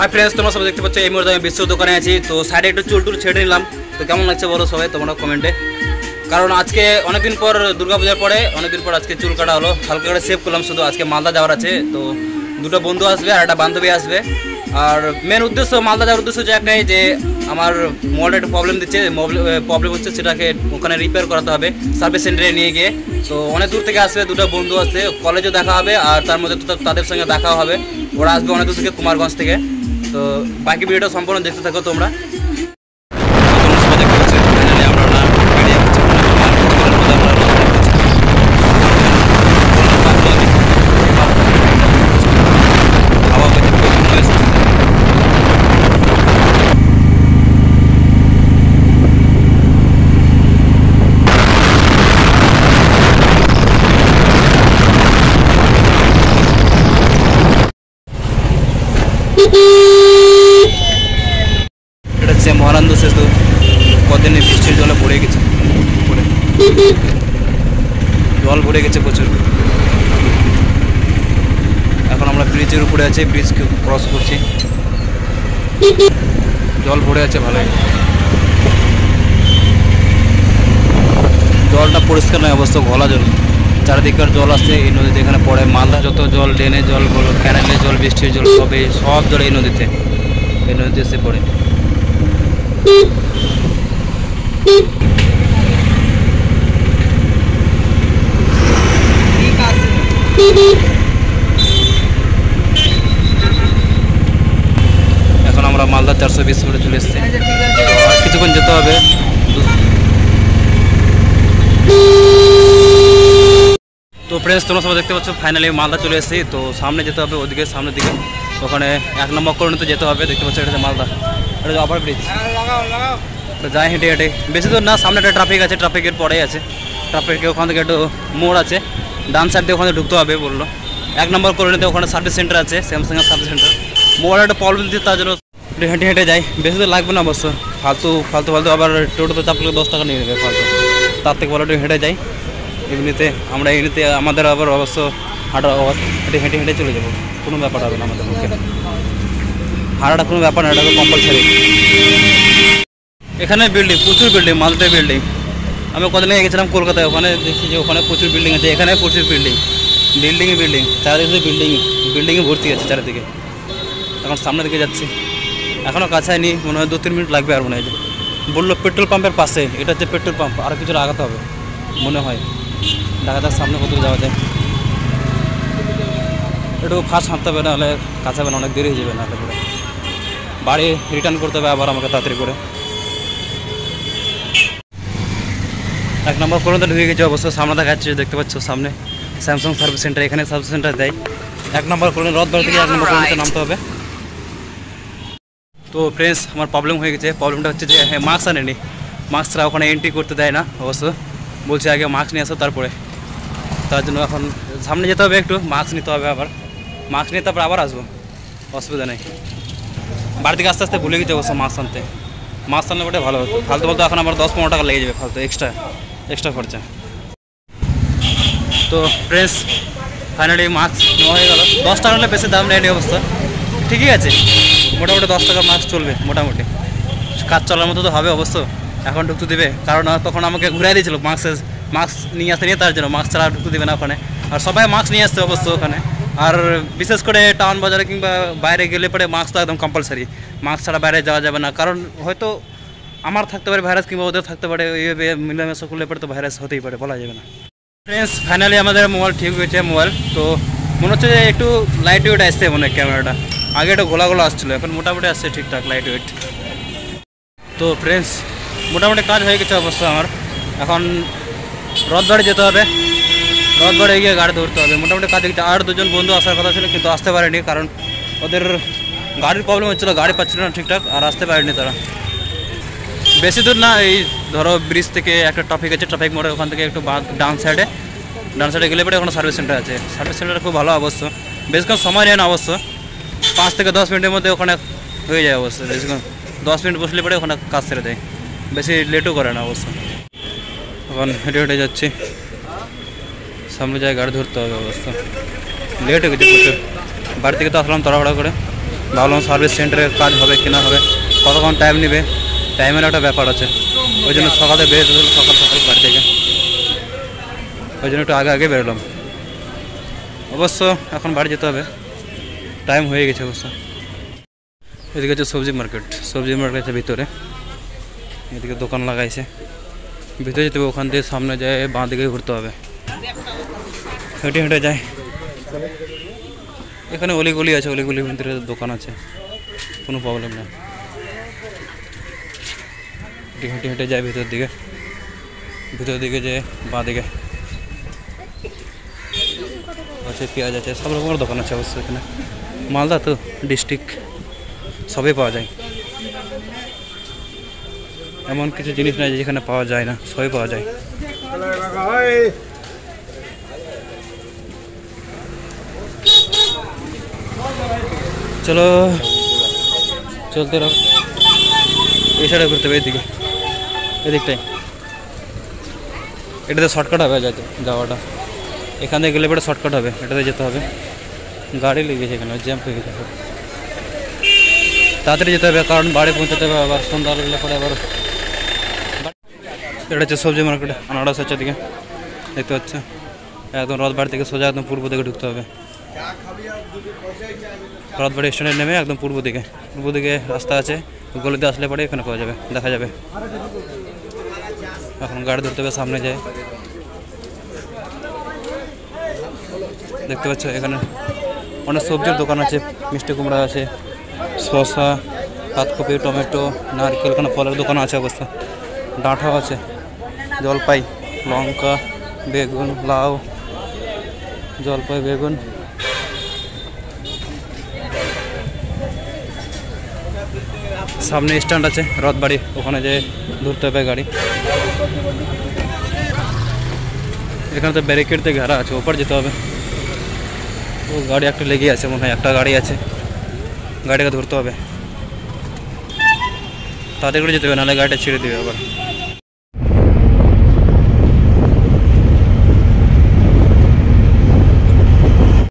Hi friends, তোমরা সবাই দেখতে পাচ্ছ এই মুহূর্তে আমি বিশ্ব দোকানে আছি। তো সাইডে একটু চুল টুল ছেড়ে নিলাম। তো কেমন লাগছে বলো সবাই তোমরা কমেন্টে। কারণ আজকে অনেকদিন পর দুর্গাপূজার পরে অনেকদিন পর আজকে চুল কাটা হলো, হালকা করে সেভ করলাম। শুধু আজকে মালদা যাওয়ার আছে, তো দুটো বন্ধু আসবে আর একটা বান্ধবী আসবে। আর মেন উদ্দেশ্য মালদা যাওয়ার উদ্দেশ্য হচ্ছে একটাই, যে আমার মোবাইলটা একটু প্রবলেম দিচ্ছে, প্রবলেম হচ্ছে, সেটাকে ওখানে রিপেয়ার করাতে হবে সার্ভিস সেন্টারে নিয়ে গিয়ে। তো অনেক দূর থেকে আসবে, দুটো বন্ধু আসছে, কলেজও দেখা হবে আর তার মধ্যে তাদের সঙ্গে দেখাও হবে। ওরা আসবে অনেক দূর থেকে, কুমারগঞ্জ থেকে। তো বাকি ভিডিওটা সম্পূর্ণ দেখতে থাকো তোমরা। এটা হচ্ছে মহানন্দ সেতু, কদিন বৃষ্টির জলে ভরে গেছে, জল ভরে গেছে প্রচুর। এখন আমরা ব্রিজের উপরে আছি, ব্রিজ ক্রস করছি, জল ভরে আছে ভালোই। জলটা পরিষ্কার নয়, অবশ্য ঘোলা জল, চারিদিকের জল আসছে এই নদীতে। এখানে পড়ে মালদা যত জল, ড্রেনের জল বলো, ক্যানেলের জল, বৃষ্টির জল, সব জল এই নদীতে এসে পড়ে। এখন আমরা মালদা 420 করে চলে এসেছি, আর কিছুক্ষণ যেতে হবে। তো ফ্রেন্ডস, তোমরা সবাই দেখতে পাচ্ছ ফাইনালি মালদা চলে এসেছি। তো সামনে যেতে হবে, ওদিকে সামনের দিকে, ওখানে 1 নম্বর কলোনিতে যেতে হবে। দেখতে পাচ্ছ এটা হচ্ছে মালদা, এটা ওভার ব্রিজ। যাই হেঁটে হেঁটে, বেশি দূর না, সামনে একটা ট্রাফিক আছে, ট্রাফিকের পরেই আছে। ট্রাফিকের ওখান থেকে একটু মোড় আছে, ডান সাইড দিয়ে ওখানে ঢুকতে হবে বললো। 1 নম্বর কলোনিতে ওখানে সার্ভিস সেন্টার আছে, স্যামসাংয়ের সার্ভিস সেন্টার। মোবাইল একটা প্রবলেম দিচ্ছে, তার জন্য হেঁটে হেঁটে যাই। বেশি দূর লাগবে না অবশ্য, ফালতু আবার টোটোতে চাপলে 10 টাকা নিয়ে নেবে ফালতু। তার থেকে বলো একটু হেঁটে যাই। এমনিতে আমাদের আবার অবশ্য হেঁটে হেঁটে চলে যাবো, কোনো ব্যাপার হবে না আমাদের পক্ষে। হাঁটাটা কোনো ব্যাপার না, এটা তো কম্পালসারি। এখানে বিল্ডিং, প্রচুর বিল্ডিং, মালদায় বিল্ডিং। আমি কদিন আগে গেছিলাম কলকাতায়, ওখানে দেখছি যে ওখানে প্রচুর বিল্ডিং আছে, এখানে প্রচুর বিল্ডিং, বিল্ডিং, চারিদিকে বিল্ডিংয়ে ভর্তি আছে চারিদিকে। এখন সামনের দিকে যাচ্ছি, এখনও কাছে নি, মনে হয় 2-3 মিনিট লাগবে। আর মনে হয় বললো পেট্রোল পাম্পের পাশে, এটা হচ্ছে পেট্রোল পাম্প, আর কিছু আগাতে হবে মনে হয়। দেখা যাক সামনে কত যাওয়া যায়। একটু ফাস্ট হাঁটতে হবে, নাহলে কাছে হবে না, অনেক দেরি হয়ে যাবে। নাহলে করে বাড়ি রিটার্ন করতে হবে আবার আমাকে তাড়াতাড়ি করে। 1 নম্বর কলোনিতে ঢুকে গেছে অবশ্য, সামনে দেখা যাচ্ছে, দেখতে পাচ্ছ সামনে স্যামসাং সার্ভিস সেন্টার। এখানে সার্ভিস সেন্টার দেয় 1 নম্বর কলোনি, রথবাড়ি থেকে 1 নম্বর কলোনিতে নামতে হবে। তো ফ্রেন্ডস, আমার প্রবলেম হয়ে গেছে। প্রবলেমটা হচ্ছে যে মাস্ক আনেনি, মাস্ক ছাড়া ওখানে এন্ট্রি করতে দেয় না অবশ্য, বলছে আগে মাস্ক নিয়ে আসো তারপরে। তার জন্য এখন সামনে যেতে হবে, একটু মাস্ক নিতে হবে, আবার মাস্ক নিয়ে তারপর আবার আসবো, অসুবিধা নেই। বাড়ি থেকে আস্তে আস্তে ভুলে গেছে অবশ্য মাস্ক আনতে বটে ভালো হতো। ফালতু বলতে এখন আবার 10-15 টাকা লেগে যাবে ফালতু, এক্সট্রা খরচা। তো ফ্রেন্ডস, ফাইনালি মাস্ক নেওয়া হয়ে গেল। 10 টাকা হলে বেশি দাম নেয়নি অবস্থা, ঠিকই আছে, মোটামুটি 10 টাকার মাস্ক চলবে, মোটামুটি কাজ চলার মতো তো হবে অবশ্য। এখন ঢুকতে দেবে, কারণ তখন আমাকে ঘুরাই দিয়েছিল মাস্ক নিয়ে আসতে নিয়ে, তার জন্য মাস্ক ছাড়া ঢুকতে দেবে না ওখানে। আর সবাই মাস্ক নিয়ে আসছে অবশ্য ওখানে। আর বিশেষ করে টাউন বাজারে কিংবা বাইরে গেলে পরে মাস্ক তো একদম কম্পালসারি, মাস্ক ছাড়া বাইরে যাওয়া যাবে না। কারণ হয়তো আমার থাকতে পারে ভাইরাস, কিংবা ওদের থাকতে পারে, এইভাবে মিলামেশা করলে পরে তো ভাইরাস হতেই পারে, বলা যাবে না। ফ্রেন্ডস, ফাইনালি আমাদের মোবাইল ঠিক হয়েছে। মোবাইল তো মনে হচ্ছে যে একটু লাইট ওয়েট আসছে মনে হয় ক্যামেরাটা, আগে একটু গোলা আসছিলো, এখন মোটামুটি আসছে ঠিকঠাক লাইট ওয়েট। তো ফ্রেন্ডস, মোটামুটি কাজ হয়ে গেছে অবশ্য আমার। এখন রথবাড়ি যেতে হবে, রথবাড়ি গিয়ে গাড়ি ধরতে হবে। মোটামুটি কাজ দেখতে, আর 2জন বন্ধু আসার কথা ছিল কিন্তু আসতে পারেনি, কারণ ওদের গাড়ির প্রবলেম হচ্ছিলো, গাড়ি পাচ্ছিল না ঠিকঠাক, আর আসতে পারেনি তারা। বেশি দূর না, এই ধরো ব্রিজ থেকে একটা ট্রাফিক আছে, ট্রাফিক মোড়ে ওখান থেকে একটু ডান সাইডে গেলে পরে ওখানে সার্ভিস সেন্টার আছে। সার্ভিস সেন্টার খুব ভালো অবশ্য, বেশিক্ষণ সময় নেয় না অবশ্য, 5 থেকে 10 মিনিটের মধ্যে ওখানে হয়ে যায় অবশ্য। বেশিক্ষণ 10 মিনিট বসলে পরে ওখানে কাজ ছেড়ে দেয়, বেশি লেটও করে না অবশ্য। এখন হেঁটে হেঁটে যাচ্ছি, সামনে যায় গাড়ি ধরতে হবে অবস্থা, লেট হয়ে গেছে প্রচুর। বাড়ি থেকে তো আসলাম তাড়াহুড়া করে, ভাবলাম সার্ভিস সেন্টারে কাজ হবে কি না হবে, কতক্ষণ টাইম নেবে, টাইমের একটা ব্যাপার আছে। ওই জন্য সকালে বেরোতে হলো, সকাল সকাল বাড়ি থেকে, ওই জন্য একটু আগে আগে বেরোলাম। অবশ্য এখন বাড়ি যেতে হবে, টাইম হয়ে গেছে অবশ্য। এদিকে হচ্ছে সবজি মার্কেট, সবজি মার্কেটের ভিতরে এদিকে দোকান লাগাইছে, ভিতরে যেতে হবে, ওখান থেকে সামনে যায় বাঁ দিকে ঘুরতে হবে, হেঁটে হেঁটে যায়। এখানে অলিগলি আছে, অলিগলির ভিতরে দোকান আছে, কোনো প্রবলেম নেই। হেঁটে হেঁটে যায় ভিতর দিকে যে বাঁ দিকে আছে, পেঁয়াজ আছে, সব রকমের দোকান আছে অবশ্যই। এখানে মালদা তো ডিস্ট্রিক্ট, সবই পাওয়া যায়, এমন কিছু জিনিস নাই যেখানে পাওয়া যায় না, সবই পাওয়া যায়। চলো চলতে রহ, এই সাইডে ঘুরতে হবে, এদিকটাই, এটাতে শর্টকাট হবে যাওয়াটা, এখান থেকে গেলে পরে শর্টকাট হবে, এটাতে যেতে হবে। গাড়ি লেগেছে এখানে, জ্যাম হয়ে গেছে, তাড়াতাড়ি যেতে হবে কারণ বাড়ি পৌঁছাতে হবে, আবার সন্ধ্যা লাগলে পরে আবার। এটা হচ্ছে সবজি মার্কেট, আনারস হচ্ছে দিকে দেখতে পাচ্ছে, একদম রথবাড়ি থেকে সোজা একদম পূর্ব দিকে ঢুকতে হবে। রথবাড়ি স্ট্যান্ডে নেমে একদম পূর্ব দিকে রাস্তা আছে, গলিতে আসলে পরে এখানে পাওয়া যাবে, দেখা যাবে। এখন গাড়ি ধরতে হবে, সামনে যায় দেখতে পাচ্ছ, এখানে অনেক সবজির দোকান আছে, মিষ্টি কুমড়া আছে, শসা, পাতকপি, টমেটো, নারকেল, এখানে ফলের দোকান আছে অবশ্য, ডাঁটাও আছে, জলপাই, লঙ্কা, বেগুন, লাউ, জলপাই, বেগুন। সামনে স্ট্যান্ড আছে রথবাড়ি, ওখানে যে ধরতে হবে গাড়ি। এখানে তো ব্যারিকেড দিয়ে ঘেরা আছে, ওপর যেতে হবে। ও গাড়ি একটা লেগে আছে মনে হয়, একটা গাড়ি আছে, গাড়িকে ধরতে হবে, তাদের করে যেতে হবে, নাহলে গাড়িটা ছেড়ে দেবে আবার।